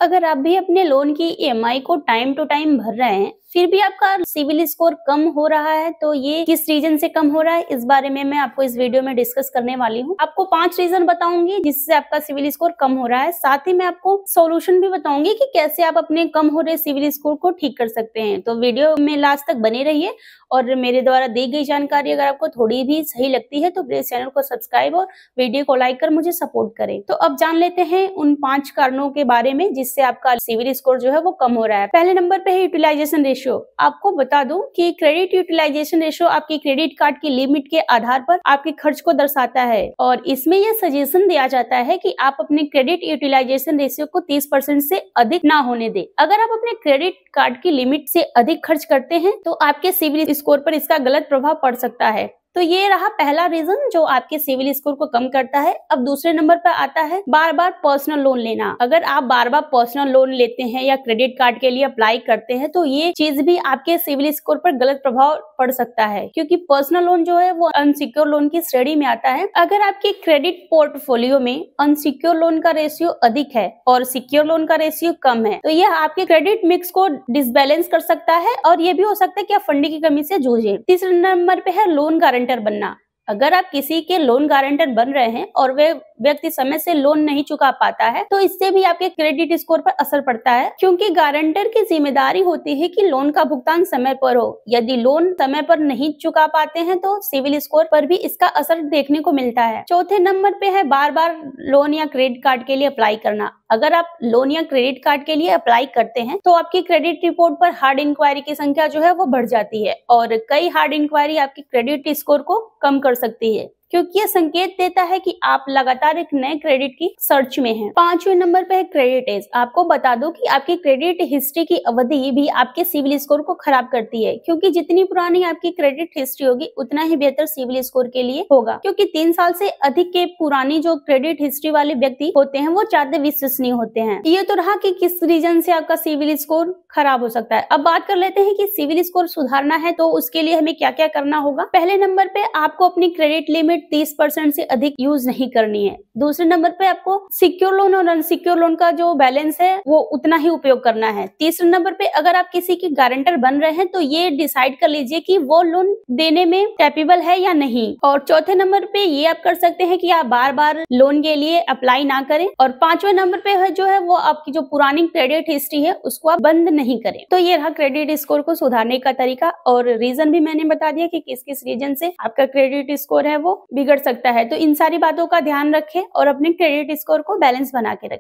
अगर आप भी अपने लोन की ईएमआई को टाइम टू टाइम भर रहे हैं, फिर भी आपका सिविल स्कोर कम हो रहा है, तो ये किस रीजन से कम हो रहा है, इस बारे में मैं आपको इस वीडियो में डिस्कस करने वाली हूँ। आपको 5 रीजन बताऊंगी जिससे आपका सिविल स्कोर कम हो रहा है। साथ ही मैं आपको सॉल्यूशन भी बताऊंगी कि कैसे आप अपने कम हो रहे सिविल स्कोर को ठीक कर सकते हैं। तो वीडियो में लास्ट तक बने रहिए और मेरे द्वारा दी गई जानकारी अगर आपको थोड़ी भी सही लगती है तो प्लीज चैनल को सब्सक्राइब और वीडियो को लाइक कर मुझे सपोर्ट करें। तो अब जान लेते हैं उन 5 कारणों के बारे में जिससे आपका सिविल स्कोर जो है वो कम हो रहा है। पहले नंबर पे है यूटिलाइजेशन रेशियो। आपको बता दूं कि क्रेडिट यूटिलाइजेशन रेशियो आपकी क्रेडिट कार्ड की लिमिट के आधार पर आपके खर्च को दर्शाता है और इसमें यह सजेशन दिया जाता है कि आप अपने क्रेडिट यूटिलाइजेशन रेशियो को 30% से अधिक ना होने दें। अगर आप अपने क्रेडिट कार्ड की लिमिट से अधिक खर्च करते हैं तो आपके सिविल स्कोर पर इसका गलत प्रभाव पड़ सकता है। तो ये रहा पहला रीजन जो आपके सिविल स्कोर को कम करता है। अब दूसरे नंबर पर आता है बार बार पर्सनल लोन लेना। अगर आप बार बार पर्सनल लोन लेते हैं या क्रेडिट कार्ड के लिए अप्लाई करते हैं तो ये चीज भी आपके सिविल स्कोर पर गलत प्रभाव पड़ सकता है, क्योंकि पर्सनल लोन जो है वो अनसिक्योर लोन की श्रेणी में आता है। अगर आपके क्रेडिट पोर्टफोलियो में अनसिक्योर लोन का रेशियो अधिक है और सिक्योर लोन का रेशियो कम है तो यह आपके क्रेडिट मिक्स को डिसबैलेंस कर सकता है और ये भी हो सकता है कि आप फंडिंग की कमी से जूझे। तीसरे नंबर पे है लोन गारंटर बनना। अगर आप किसी के लोन गारंटर बन रहे हैं और वे व्यक्ति समय से लोन नहीं चुका पाता है तो इससे भी आपके क्रेडिट स्कोर पर असर पड़ता है, क्योंकि गारंटर की जिम्मेदारी होती है कि लोन का भुगतान समय पर हो। यदि लोन समय पर नहीं चुका पाते हैं तो सिविल स्कोर पर भी इसका असर देखने को मिलता है। चौथे नंबर पे है बार बार लोन या क्रेडिट कार्ड के लिए अप्लाई करना। अगर आप लोन या क्रेडिट कार्ड के लिए अप्लाई करते हैं तो आपकी क्रेडिट रिपोर्ट पर हार्ड इंक्वायरी की संख्या जो है वो बढ़ जाती है और कई हार्ड इंक्वायरी आपकी क्रेडिट स्कोर को कम कर सकती है, क्योंकि यह संकेत देता है कि आप लगातार एक नए क्रेडिट की सर्च में हैं। 5वें नंबर पे है क्रेडिट एज। आपको बता दो कि आपकी क्रेडिट हिस्ट्री की अवधि भी आपके सिविल स्कोर को खराब करती है, क्योंकि जितनी पुरानी आपकी क्रेडिट हिस्ट्री होगी उतना ही बेहतर सिविल स्कोर के लिए होगा, क्योंकि 3 साल से अधिक के पुरानी जो क्रेडिट हिस्ट्री वाले व्यक्ति होते हैं वो ज्यादा विश्वसनीय होते हैं। ये तो रहा कि किस रीजन से आपका सिविल स्कोर खराब हो सकता है। अब बात कर लेते हैं कि सिविल स्कोर सुधारना है तो उसके लिए हमें क्या क्या करना होगा। पहले नंबर पे आपको अपनी क्रेडिट लिमिट 30% से अधिक यूज नहीं करनी है। दूसरे नंबर पे आपको सिक्योर लोन और अनसिक्योर लोन का जो बैलेंस है वो उतना ही उपयोग करना है। तीसरे नंबर पे अगर आप किसी की गारंटर बन रहे हैं तो ये डिसाइड कर लीजिए कि वो लोन देने में कैपेबल है या नहीं। और चौथे नंबर पे ये आप कर सकते हैं कि आप बार बार लोन के लिए अप्लाई ना करें। और 5वें नंबर पे है जो है वो आपकी जो पुरानी क्रेडिट हिस्ट्री है उसको आप बंद नहीं करें। तो ये रहा क्रेडिट स्कोर को सुधारने का तरीका और रीजन भी मैंने बता दिया कि किस किस रीजन से आपका क्रेडिट स्कोर है वो बिगड़ सकता है। तो इन सारी बातों का ध्यान रखें और अपने क्रेडिट स्कोर को बैलेंस बना के रखें।